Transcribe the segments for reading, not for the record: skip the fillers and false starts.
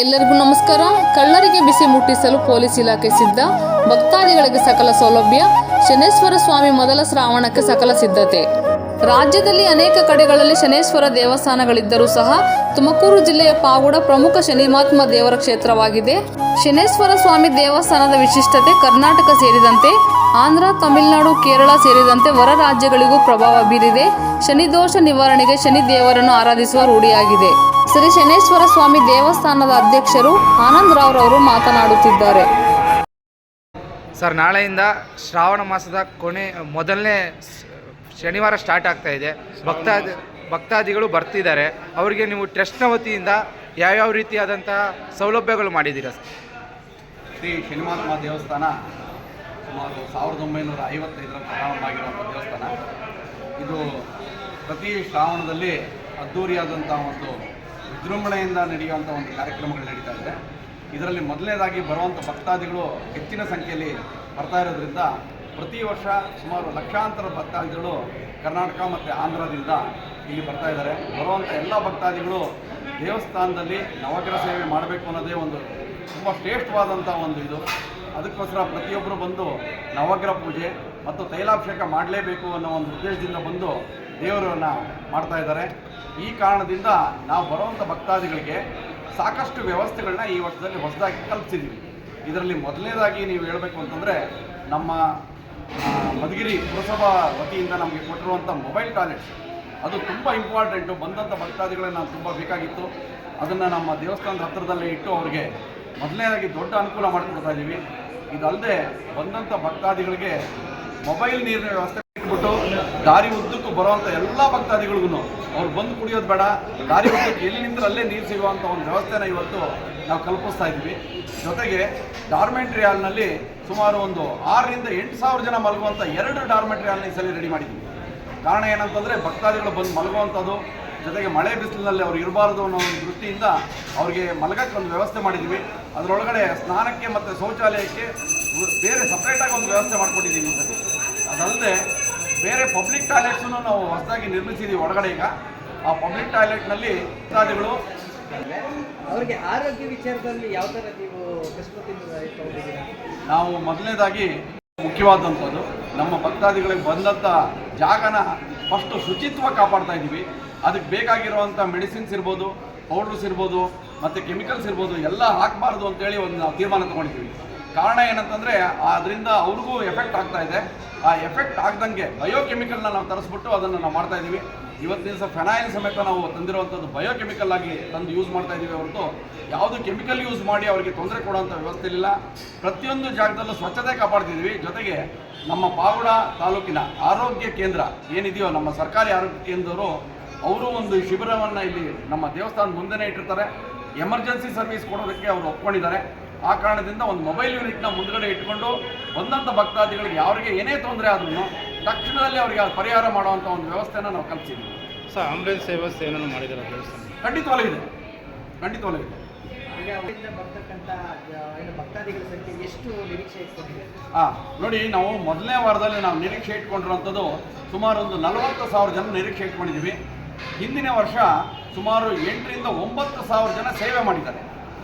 ಎಲ್ಲರಿಗೂ ನಮಸ್ಕಾರ. ಕಳ್ಳರಿಗೆ ಬಿಸಿ ಮುಟ್ಟಿಸಲು ಪೊಲೀಸ್ ಇಲಾಖೆ ಸಿದ್ಧ. ಭಕ್ತಾದಿಗಳಿಗೆ ಸಕಲ ಸೌಲಭ್ಯ. ಶನೇಶ್ವರ ಸ್ವಾಮಿ ಮೊದಲ ಶ್ರಾವಣಕ್ಕೆ ಸಕಲ ಸಿದ್ಧತೆ. ರಾಜ್ಯದಲ್ಲಿ ಅನೇಕ ಕಡೆಗಳಲ್ಲಿ ಶನೇಶ್ವರ ದೇವಸ್ಥಾನಗಳಿದ್ದರೂ ಸಹ ತುಮಕೂರು ಜಿಲ್ಲೆಯ ಪಾವಗಡ ಪ್ರಮುಖ ಶನಿಮಾತ್ಮ ದೇವರ ಕ್ಷೇತ್ರವಾಗಿದೆ. ಶನೇಶ್ವರ ಸ್ವಾಮಿ ದೇವಸ್ಥಾನದ ವಿಶಿಷ್ಟತೆ ಕರ್ನಾಟಕ ಸೇರಿದಂತೆ ಆಂಧ್ರ, ತಮಿಳುನಾಡು, ಕೇರಳ ಸೇರಿದಂತೆ ಹೊರ ರಾಜ್ಯಗಳಿಗೂ ಪ್ರಭಾವ ಬೀರಿದೆ. ಶನಿದೋಷ ನಿವಾರಣೆಗೆ ಶನಿ ದೇವರನ್ನು ಆರಾಧಿಸುವ ರೂಢಿಯಾಗಿದೆ. ಶ್ರೀ ಶನೇಶ್ವರ ಸ್ವಾಮಿ ದೇವಸ್ಥಾನದ ಅಧ್ಯಕ್ಷರು ಆನಂದ್ ರಾವ್ ಅವರು ಮಾತನಾಡುತ್ತಿದ್ದಾರೆ. ಸರ್, ನಾಳೆಯಿಂದ ಶ್ರಾವಣ ಮಾಸದ ಮೊದಲನೇ ಶನಿವಾರ ಸ್ಟಾರ್ಟ್ ಆಗ್ತಾ ಇದೆ. ಭಕ್ತಾದಿಗಳು ಬರ್ತಿದ್ದಾರೆ. ಅವರಿಗೆ ನೀವು ಟ್ರಸ್ಟ್ನ ವತಿಯಿಂದ ಯಾವ್ಯಾವ ರೀತಿಯಾದಂಥ ಸೌಲಭ್ಯಗಳು ಮಾಡಿದ್ದೀರಾ ಸರ್? ಶ್ರೀ ಶನಿಮಾತ್ಮ ದೇವಸ್ಥಾನ ಸುಮಾರು 1955ರಲ್ಲಿ ಪ್ರಾರಂಭ ಆಗಿರುವಂಥ ದೇವಸ್ಥಾನ. ಇದು ಪ್ರತಿ ಶ್ರಾವಣದಲ್ಲಿ ಅದ್ಧೂರಿಯಾದಂಥ ಒಂದು ವಿಜೃಂಭಣೆಯಿಂದ ನಡೆಯುವಂಥ ಒಂದು ಕಾರ್ಯಕ್ರಮಗಳು ನಡೀತಾ ಇದೆ. ಇದರಲ್ಲಿ ಮೊದಲನೇದಾಗಿ ಬರುವಂಥ ಭಕ್ತಾದಿಗಳು ಹೆಚ್ಚಿನ ಸಂಖ್ಯೆಯಲ್ಲಿ ಬರ್ತಾ ಇರೋದ್ರಿಂದ ಪ್ರತಿ ವರ್ಷ ಸುಮಾರು ಲಕ್ಷಾಂತರ ಭಕ್ತಾದಿಗಳು ಕರ್ನಾಟಕ ಮತ್ತು ಆಂಧ್ರದಿಂದ ಇಲ್ಲಿ ಬರ್ತಾ ಇದ್ದಾರೆ. ಬರುವಂಥ ಎಲ್ಲ ಭಕ್ತಾದಿಗಳು ದೇವಸ್ಥಾನದಲ್ಲಿ ನವಗ್ರಹ ಸೇವೆ ಮಾಡಬೇಕು ಅನ್ನೋದೇ ಒಂದು ತುಂಬ ಶ್ರೇಷ್ಠವಾದಂಥ ಒಂದು ಇದು. ಅದಕ್ಕೋಸ್ಕರ ಪ್ರತಿಯೊಬ್ಬರು ಬಂದು ನವಗ್ರಹ ಪೂಜೆ ಮತ್ತು ತೈಲಾಭಿಷೇಕ ಮಾಡಲೇಬೇಕು ಅನ್ನೋ ಒಂದು ಉದ್ದೇಶದಿಂದ ಬಂದು ದೇವರನ್ನು ಮಾಡ್ತಾ ಇದ್ದಾರೆ. ಈ ಕಾರಣದಿಂದ ನಾವು ಬರುವಂಥ ಭಕ್ತಾದಿಗಳಿಗೆ ಸಾಕಷ್ಟು ವ್ಯವಸ್ಥೆಗಳನ್ನ ಈ ವರ್ಷದಲ್ಲಿ ಹೊಸದಾಗಿ ಕಲ್ಪಿಸಿದ್ದೀವಿ. ಇದರಲ್ಲಿ ಮೊದಲನೇದಾಗಿ ನೀವು ಹೇಳಬೇಕು ಅಂತಂದರೆ, ನಮ್ಮ ಮಧುಗಿರಿ ಪುರಸಭಾ ವತಿಯಿಂದ ನಮಗೆ ಕೊಟ್ಟಿರುವಂಥ ಮೊಬೈಲ್ ಟಾಯ್ಲೆಟ್ಸ್ ಅದು ತುಂಬ ಇಂಪಾರ್ಟೆಂಟು. ಬಂದಂಥ ಭಕ್ತಾದಿಗಳೇ ನಾವು ತುಂಬ ಬೇಕಾಗಿತ್ತು. ಅದನ್ನು ನಮ್ಮ ದೇವಸ್ಥಾನದ ಹತ್ತಿರದಲ್ಲೇ ಇಟ್ಟು ಅವರಿಗೆ ಮೊದಲನೇದಾಗಿ ದೊಡ್ಡ ಅನುಕೂಲ ಮಾಡಿಕೊಡ್ತಾ ಇದ್ದೀವಿ. ಇದಲ್ಲದೆ ಬಂದಂಥ ಭಕ್ತಾದಿಗಳಿಗೆ ಮೊಬೈಲ್ ನೀರಿನ ವ್ಯವಸ್ಥೆ ಇಟ್ಬಿಟ್ಟು ದಾರಿ ಉದ್ದಕ್ಕೂ ಬರುವಂಥ ಎಲ್ಲ ಭಕ್ತಾದಿಗಳಿಗೂ ಅವ್ರು ಬಂದು ಕುಡಿಯೋದು ಬೇಡ, ದಾರಿ ಉದ್ದಕ್ಕೂ ಎಲ್ಲಿ ನಿಂತರೂ ಅಲ್ಲೇ ನೀರು ಸಿಗುವಂಥ ಒಂದು ವ್ಯವಸ್ಥೆನ ಇವತ್ತು ನಾವು ಕಲ್ಪಿಸ್ತಾ ಇದ್ದೀವಿ. ಜೊತೆಗೆ ಡಾರ್ಮೆಂಟ್ರಿ ಹಾಲ್ನಲ್ಲಿ ಸುಮಾರು ಒಂದು 6,000 ರಿಂದ 8,000 ಜನ ಮಲಗುವಂಥ 2 ಡಾರ್ಮೆಂಟ್ರಿ ಹಾಲ್ನ ಈ ಸಲ ರೆಡಿ ಮಾಡಿದ್ದೀವಿ. ಕಾರಣ ಏನಂತಂದರೆ ಭಕ್ತಾದಿಗಳು ಬಂದು ಮಲಗುವಂಥದ್ದು, ಜೊತೆಗೆ ಮಳೆ ಬಿಸಿಲಿನಲ್ಲಿ ಅವ್ರು ಇರಬಾರ್ದು ಅನ್ನೋ ಒಂದು ದೃಷ್ಟಿಯಿಂದ ಅವ್ರಿಗೆ ಮಲಗಕ್ಕೆ ಒಂದು ವ್ಯವಸ್ಥೆ ಮಾಡಿದ್ದೀವಿ. ಅದರೊಳಗಡೆ ಸ್ನಾನಕ್ಕೆ ಮತ್ತು ಶೌಚಾಲಯಕ್ಕೆ ಬೇರೆ ಸಪ್ರೇಟಾಗಿ ಒಂದು ವ್ಯವಸ್ಥೆ ಮಾಡ್ಕೊಟ್ಟಿದ್ದೀವಿ ಸರ್. ಅದಲ್ಲದೆ ಬೇರೆ ಪಬ್ಲಿಕ್ ಟಾಯ್ಲೆಟ್ಸನ್ನು ನಾವು ಹೊಸದಾಗಿ ನಿರ್ಮಿಸಿದ್ದೀವಿ ಒಳಗಡೆ. ಈಗ ಆ ಪಬ್ಲಿಕ್ ಟಾಯ್ಲೆಟ್ನಲ್ಲಿ ಭಕ್ತಾದಿಗಳು ಅವರಿಗೆ ಆರೋಗ್ಯ ವಿಚಾರದಲ್ಲಿ ಯಾವ ಥರ ನೀವು ನಾವು ಮೊದಲನೇದಾಗಿ ಮುಖ್ಯವಾದಂಥದ್ದು ನಮ್ಮ ಭಕ್ತಾದಿಗಳಿಗೆ ಬಂದಂಥ ಜಾಗನ ಫಸ್ಟು ಶುಚಿತ್ವ ಕಾಪಾಡ್ತಾ ಇದ್ದೀವಿ. ಅದಕ್ಕೆ ಬೇಕಾಗಿರುವಂಥ ಮೆಡಿಸಿನ್ಸ್ ಇರ್ಬೋದು, ಪೌಡ್ರಸ್ ಇರ್ಬೋದು ಮತ್ತು ಕೆಮಿಕಲ್ಸ್ ಇರ್ಬೋದು ಎಲ್ಲ ಹಾಕಬಾರ್ದು ಅಂತೇಳಿ ಒಂದು ನಾವು ತೀರ್ಮಾನ ತೊಗೊಂಡಿದ್ದೀವಿ. ಕಾರಣ ಏನಂತಂದರೆ ಅದರಿಂದ ಅವ್ರಿಗೂ ಎಫೆಕ್ಟ್ ಆಗ್ತಾ ಇದೆ. ಆ ಎಫೆಕ್ಟ್ ಆಗದಂಗೆ ಬಯೋಕೆಮಿಕಲ್ನ ನಾವು ತರಿಸ್ಬಿಟ್ಟು ಅದನ್ನು ನಾವು ಮಾಡ್ತಾಯಿದ್ದೀವಿ. ಇವತ್ತಿನ ದಿವಸ ಫೆನಾಯಿಲ್ ಸಮೇತ ನಾವು ತಂದಿರುವಂಥದ್ದು ಬಯೋಕೆಮಿಕಲ್ ಆಗಿ ತಂದು ಯೂಸ್ ಮಾಡ್ತಾ ಇದ್ದೀವಿ ಹೊರತು ಯಾವುದು ಕೆಮಿಕಲ್ ಯೂಸ್ ಮಾಡಿ ಅವರಿಗೆ ತೊಂದರೆ ಕೊಡುವಂಥ ವ್ಯವಸ್ಥೆ ಇಲ್ಲ. ಪ್ರತಿಯೊಂದು ಜಾಗದಲ್ಲೂ ಸ್ವಚ್ಛತೆ ಕಾಪಾಡ್ತಿದ್ವಿ. ಜೊತೆಗೆ ನಮ್ಮ ಪಾವಗಡ ತಾಲೂಕಿನ ಆರೋಗ್ಯ ಕೇಂದ್ರ ಏನಿದೆಯೋ, ನಮ್ಮ ಸರ್ಕಾರಿ ಆರೋಗ್ಯ ಕೇಂದ್ರದವರು ಅವರು ಒಂದು ಶಿಬಿರವನ್ನು ಇಲ್ಲಿ ನಮ್ಮ ದೇವಸ್ಥಾನದ ಮುಂದೆನೇ ಇಟ್ಟಿರ್ತಾರೆ. ಎಮರ್ಜೆನ್ಸಿ ಸರ್ವಿಸ್ ಕೊಡೋದಕ್ಕೆ ಅವರು ಒಪ್ಕೊಂಡಿದ್ದಾರೆ. ಆ ಕಾರಣದಿಂದ ಒಂದು ಮೊಬೈಲ್ ಯೂನಿಟ್ನ ಮುಂದ್ಗಡೆ ಇಟ್ಕೊಂಡು ಬಂದಂಥ ಭಕ್ತಾದಿಗಳಿಗೆ ಯಾರಿಗೆ ಏನೇ ತೊಂದರೆ ಆದ್ರೂ ತಕ್ಷಣದಲ್ಲಿ ಅವರಿಗೆ ಪರಿಹಾರ ಮಾಡುವಂಥ ಒಂದು ವ್ಯವಸ್ಥೆನ ನಾವು ಕಲ್ಪಿಸಿದ್ದೀವಿ. ಸರ್, ಆಂಬುಲೆನ್ಸ್ ವ್ಯವಸ್ಥೆ ಏನಾದ್ರು ಮಾಡಿದ್ದಾರೆ ದೇವಸ್ಥಾನ? ಖಂಡಿತವಾಗಿದೆ, ಖಂಡಿತವಾಗಿದೆ. ಭಕ್ತಾದಿಗಳ ಸಂಖ್ಯೆ ಎಷ್ಟು ನಿರೀಕ್ಷೆ ಇಟ್ಕೊಂಡಿದೆ? ನೋಡಿ, ನಾವು ಮೊದಲನೇ ವಾರದಲ್ಲಿ ನಾವು ನಿರೀಕ್ಷೆ ಇಟ್ಕೊಂಡಿರುವಂಥದ್ದು ಸುಮಾರು ಒಂದು 40,000 ಜನ ನಿರೀಕ್ಷೆ ಇಟ್ಕೊಂಡಿದ್ದೀವಿ. ಹಿಂದಿನ ವರ್ಷ ಸುಮಾರು 8,000 ರಿಂದ 9,000 ಜನ ಸೇವೆ ಮಾಡಿದ್ದಾರೆ.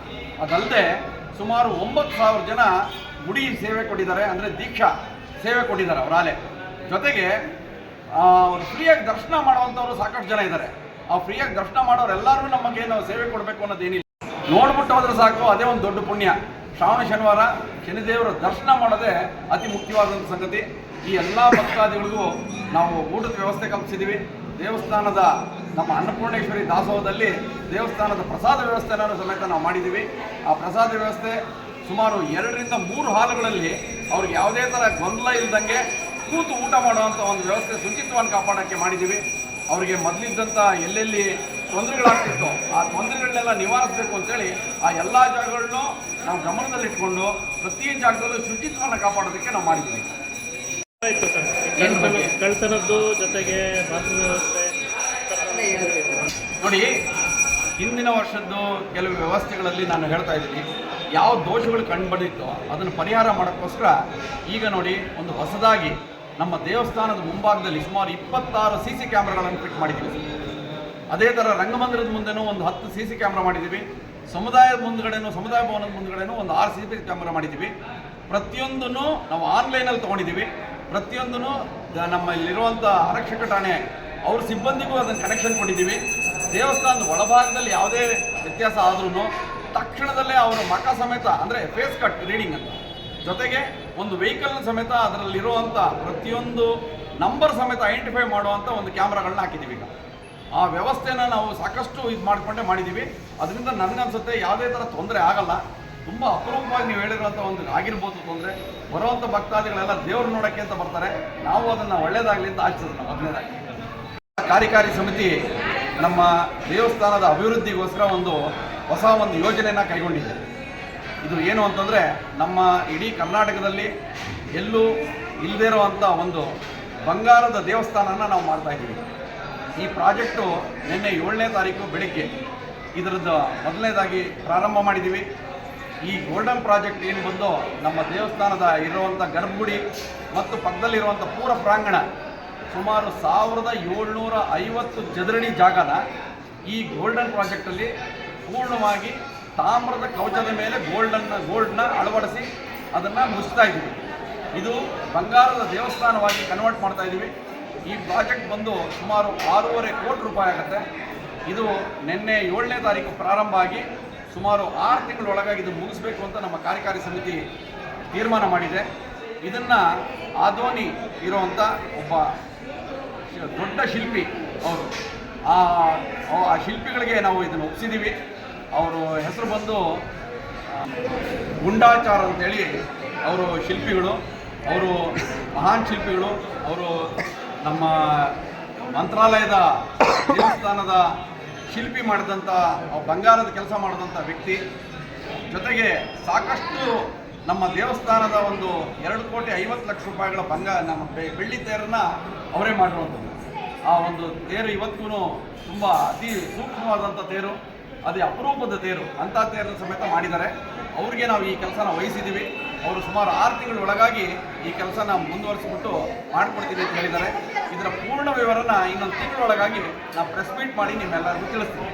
ಅದಲ್ಲದೆ ಸುಮಾರು 9,000 ಜನ ಗುಡಿ ಸೇವೆ ಕೊಟ್ಟಿದ್ದಾರೆ, ಅಂದರೆ ದೀಕ್ಷಾ ಸೇವೆ ಕೊಟ್ಟಿದ್ದಾರೆ ಅವರಾಲೆ. ಜೊತೆಗೆ ಅವರು ಫ್ರೀಯಾಗಿ ದರ್ಶನ ಮಾಡುವಂಥವ್ರು ಸಾಕಷ್ಟು ಜನ ಇದ್ದಾರೆ. ಆ ಫ್ರೀಯಾಗಿ ದರ್ಶನ ಮಾಡೋರೆಲ್ಲರೂ ನಮಗೆ ನಾವು ಸೇವೆ ಕೊಡಬೇಕು ಅನ್ನೋದೇನಿಲ್ಲ, ನೋಡ್ಬಿಟ್ಟು ಹೋದ್ರೆ ಸಾಕು, ಅದೇ ಒಂದು ದೊಡ್ಡ ಪುಣ್ಯ. ಶ್ರಾವಣ ಶನಿವಾರ ಶನಿದೇವರ ದರ್ಶನ ಮಾಡೋದೇ ಅತಿ ಮುಖ್ಯವಾದಂಥ ಸಂಗತಿ. ಈ ಎಲ್ಲ ಭಕ್ತಾದಿಗಳಿಗೂ ನಾವು ಊಟದ ವ್ಯವಸ್ಥೆ ಕಲ್ಪಿಸಿದ್ದೀವಿ. ದೇವಸ್ಥಾನದ ನಮ್ಮ ಅನ್ನಪೂರ್ಣೇಶ್ವರಿ ದಾಸೋಹದಲ್ಲಿ ದೇವಸ್ಥಾನದ ಪ್ರಸಾದ ವ್ಯವಸ್ಥೆಯನ್ನು ಸಮೇತ ನಾವು ಮಾಡಿದ್ದೀವಿ. ಆ ಪ್ರಸಾದ ವ್ಯವಸ್ಥೆ ಸುಮಾರು 2 ರಿಂದ 3 ಹಾಲುಗಳಲ್ಲಿ ಅವ್ರಿಗೆ ಯಾವುದೇ ಥರ ಗೊಂದಲ ಇಲ್ಲದಂಗೆ ಕೂತು ಊಟ ಮಾಡುವಂಥ ಒಂದು ವ್ಯವಸ್ಥೆ, ಶುಚಿತ್ವವನ್ನು ಕಾಪಾಡೋಕ್ಕೆ ಮಾಡಿದ್ದೀವಿ. ಅವರಿಗೆ ಮೊದಲಿದ್ದಂಥ ಎಲ್ಲೆಲ್ಲಿ ತೊಂದರೆಗಳಾಗ್ತಿತ್ತು ಆ ತೊಂದರೆಗಳನ್ನೆಲ್ಲ ನಿವಾರಿಸಬೇಕು ಅಂತೇಳಿ ಆ ಎಲ್ಲ ಜಾಗಗಳನ್ನು ನಾವು ಗಮನದಲ್ಲಿಟ್ಕೊಂಡು ಪ್ರತಿ ಜಾಗದಲ್ಲೂ ಶುಚಿತ್ವವನ್ನು ಕಾಪಾಡೋದಕ್ಕೆ ನಾವು ಮಾಡಿದ್ದೀವಿ. ಕಳ್ತನದ್ದು ಜೊತೆಗೆ ಬಾತ್ರೂಮ್ ವ್ಯವಸ್ಥೆ ನೋಡಿ, ಹಿಂದಿನ ವರ್ಷದ್ದು ಕೆಲವು ವ್ಯವಸ್ಥೆಗಳಲ್ಲಿ ನಾನು ಹೇಳ್ತಾ ಇದ್ದೀನಿ, ಯಾವ ದೋಷಗಳು ಕಂಡುಬಂದಿತ್ತೋ ಅದನ್ನು ಪರಿಹಾರ ಮಾಡೋಕ್ಕೋಸ್ಕರ ಈಗ ನೋಡಿ ಒಂದು ಹೊಸದಾಗಿ ನಮ್ಮ ದೇವಸ್ಥಾನದ ಮುಂಭಾಗದಲ್ಲಿ ಸುಮಾರು 26 CC ಕ್ಯಾಮ್ರಾಗಳನ್ನು ಫಿಟ್ ಮಾಡಿದ್ದೀವಿ. ಅದೇ ಥರ ರಂಗಮಂದಿರದ ಮುಂದೆನೂ ಒಂದು 10 CC ಕ್ಯಾಮ್ರಾ ಮಾಡಿದ್ದೀವಿ. ಸಮುದಾಯ ಭವನದ ಮುಂದ್ಗಡೆನೂ ಒಂದು 6 CCTV ಕ್ಯಾಮ್ರಾ ಮಾಡಿದ್ದೀವಿ. ಪ್ರತಿಯೊಂದನ್ನು ನಾವು ಆನ್ಲೈನಲ್ಲಿ ತೊಗೊಂಡಿದ್ದೀವಿ. ಪ್ರತಿಯೊಂದನ್ನು ನಮ್ಮಲ್ಲಿರುವಂಥ ಆರಕ್ಷಕ ಠಾಣೆ ಅವ್ರ ಸಿಬ್ಬಂದಿಗೂ ಅದನ್ನು ಕನೆಕ್ಷನ್ ಕೊಟ್ಟಿದ್ದೀವಿ. ದೇವಸ್ಥಾನದ ಒಳಭಾಗದಲ್ಲಿ ಯಾವುದೇ ವ್ಯತ್ಯಾಸ ಆದ್ರೂ ತಕ್ಷಣದಲ್ಲೇ ಅವರ ಮಕ ಸಮೇತ, ಅಂದರೆ ಫೇಸ್ ಕಟ್ ರೀಡಿಂಗ್ ಅಂತ, ಜೊತೆಗೆ ಒಂದು ವೆಹಿಕಲ್ನ ಸಮೇತ ಅದರಲ್ಲಿರುವಂಥ ಪ್ರತಿಯೊಂದು ನಂಬರ್ ಸಮೇತ ಐಡೆಂಟಿಫೈ ಮಾಡುವಂಥ ಒಂದು ಕ್ಯಾಮ್ರಾಗಳನ್ನ ಹಾಕಿದ್ದೀವಿ. ಈಗ ಆ ವ್ಯವಸ್ಥೆನ ನಾವು ಸಾಕಷ್ಟು ಇದು ಮಾಡಿಕೊಂಡೇ ಮಾಡಿದ್ದೀವಿ. ಅದರಿಂದ ನನಗನ್ಸುತ್ತೆ ಯಾವುದೇ ಥರ ತೊಂದರೆ ಆಗಲ್ಲ. ತುಂಬ ಅಪರೂಪವಾಗಿ ನೀವು ಹೇಳಿರುವಂಥ ಒಂದು ಆಗಿರ್ಬೋದು ತೊಂದರೆ. ಬರುವಂಥ ಭಕ್ತಾದಿಗಳೆಲ್ಲ ದೇವ್ರು ನೋಡೋಕ್ಕೆ ಅಂತ ಬರ್ತಾರೆ. ನಾವು ಅದನ್ನು ಒಳ್ಳೆಯದಾಗಲಿ ಅಂತ ಆಚರಿಸೋದು ಮೊದಲನೇದಾಗಿ. ಕಾರ್ಯಕಾರಿ ಸಮಿತಿ ನಮ್ಮ ದೇವಸ್ಥಾನದ ಅಭಿವೃದ್ಧಿಗೋಸ್ಕರ ಹೊಸ ಯೋಜನೆಯನ್ನು ಕೈಗೊಂಡಿದೆ. ಇದು ಏನು ಅಂತಂದರೆ, ನಮ್ಮ ಇಡೀ ಕರ್ನಾಟಕದಲ್ಲಿ ಎಲ್ಲೂ ಇಲ್ಲದೇ ಇರುವಂಥ ಒಂದು ಬಂಗಾರದ ದೇವಸ್ಥಾನನ ನಾವು ಮಾಡ್ತಾಯಿದ್ದೀವಿ. ಈ ಪ್ರಾಜೆಕ್ಟು ನಿನ್ನೆ 7ನೇ ತಾರೀಕು ಬೆಳಿಗ್ಗೆ ಇದರದ್ದು ಮೊದಲನೇದಾಗಿ ಪ್ರಾರಂಭ ಮಾಡಿದ್ದೀವಿ. ಈ ಗೋಲ್ಡನ್ ಪ್ರಾಜೆಕ್ಟ್ ಏನು ಬಂದು ನಮ್ಮ ದೇವಸ್ಥಾನದ ಇರುವಂಥ ಗರ್ಭಗುಡಿ ಮತ್ತು ಪಕ್ಕದಲ್ಲಿರುವಂಥ ಪೂರ ಪ್ರಾಂಗಣ ಸುಮಾರು 1750 ಚದರಡಿ ಜಾಗನ ಈ ಗೋಲ್ಡನ್ ಪ್ರಾಜೆಕ್ಟಲ್ಲಿ ಪೂರ್ಣವಾಗಿ ತಾಮ್ರದ ಕವಚದ ಮೇಲೆ ಗೋಲ್ಡ್ನ ಅಳವಡಿಸಿ ಅದನ್ನು ಮುಚ್ತಾ ಇದ್ದೀವಿ. ಇದು ಬಂಗಾರದ ದೇವಸ್ಥಾನವಾಗಿ ಕನ್ವರ್ಟ್ ಮಾಡ್ತಾ ಇದ್ದೀವಿ. ಈ ಪ್ರಾಜೆಕ್ಟ್ ಬಂದು ಸುಮಾರು 6.5 ಕೋಟಿ ರೂಪಾಯಿ ಆಗುತ್ತೆ. ಇದು ನಿನ್ನೆ 7ನೇ ತಾರೀಕು ಪ್ರಾರಂಭ ಆಗಿ ಸುಮಾರು 6 ತಿಂಗಳೊಳಗಾಗಿ ಇದು ಮುಗಿಸ್ಬೇಕು ಅಂತ ನಮ್ಮ ಕಾರ್ಯಕಾರಿ ಸಮಿತಿ ತೀರ್ಮಾನ ಮಾಡಿದೆ. ಇದನ್ನು ಆದೋನಿ ಇರುವಂಥ ಒಬ್ಬ ದೊಡ್ಡ ಶಿಲ್ಪಿ ಅವರು, ಆ ಶಿಲ್ಪಿಗಳಿಗೆ ನಾವು ಇದನ್ನು ಒಪ್ಪಿಸಿದ್ದೀವಿ. ಅವರು ಹೆಸರು ಬಂದು ಗುಂಡಾಚಾರ್ ಅಂತೇಳಿ ಅವರು ಶಿಲ್ಪಿಗಳು. ಅವರು ಮಹಾನ್ ಶಿಲ್ಪಿಗಳು. ಅವರು ನಮ್ಮ ಮಂತ್ರಾಲಯದ ದೇವಸ್ಥಾನದ ಶಿಲ್ಪಿ ಮಾಡಿದಂಥ ಬಂಗಾರದ ಕೆಲಸ ಮಾಡಿದಂಥ ವ್ಯಕ್ತಿ. ಜೊತೆಗೆ ಸಾಕಷ್ಟು ನಮ್ಮ ದೇವಸ್ಥಾನದ 2,50,00,000 ರೂಪಾಯಿಗಳ ನಮ್ಮ ಬೆಳ್ಳಿ ತೇರನ್ನು ಅವರೇ ಮಾಡಿರುವಂಥದ್ದು. ಆ ಒಂದು ತೇರು ಇವತ್ತಿಗೂ ತುಂಬ ಅತಿ ಸೂಕ್ಷ್ಮವಾದಂಥ ತೇರು, ಅದೇ ಅಪರೂಪದ ತೇರು, ಅಂಥ ತೇರನ್ನು ಸಮೇತ ಮಾಡಿದ್ದಾರೆ. ಅವ್ರಿಗೆ ನಾವು ಈ ಕೆಲಸನ ವಹಿಸಿದ್ದೀವಿ. ಅವರು ಸುಮಾರು 6 ತಿಂಗಳೊಳಗಾಗಿ ಈ ಕೆಲಸನ ಮುಂದುವರಿಸ್ಬಿಟ್ಟು ಮಾಡಿಕೊಡ್ತೀನಿ ಅಂತ ಹೇಳಿದ್ದಾರೆ. ಇದರ ಪೂರ್ಣ ವಿವರನ ಇನ್ನೊಂದು ತಿಂಗಳೊಳಗಾಗಿ ನಾವು ಪ್ರೆಸ್ ಮೀಟ್ ಮಾಡಿ ನಿಮ್ಮೆಲ್ಲರಿಗೂ ತಿಳಿಸ್ತೀವಿ.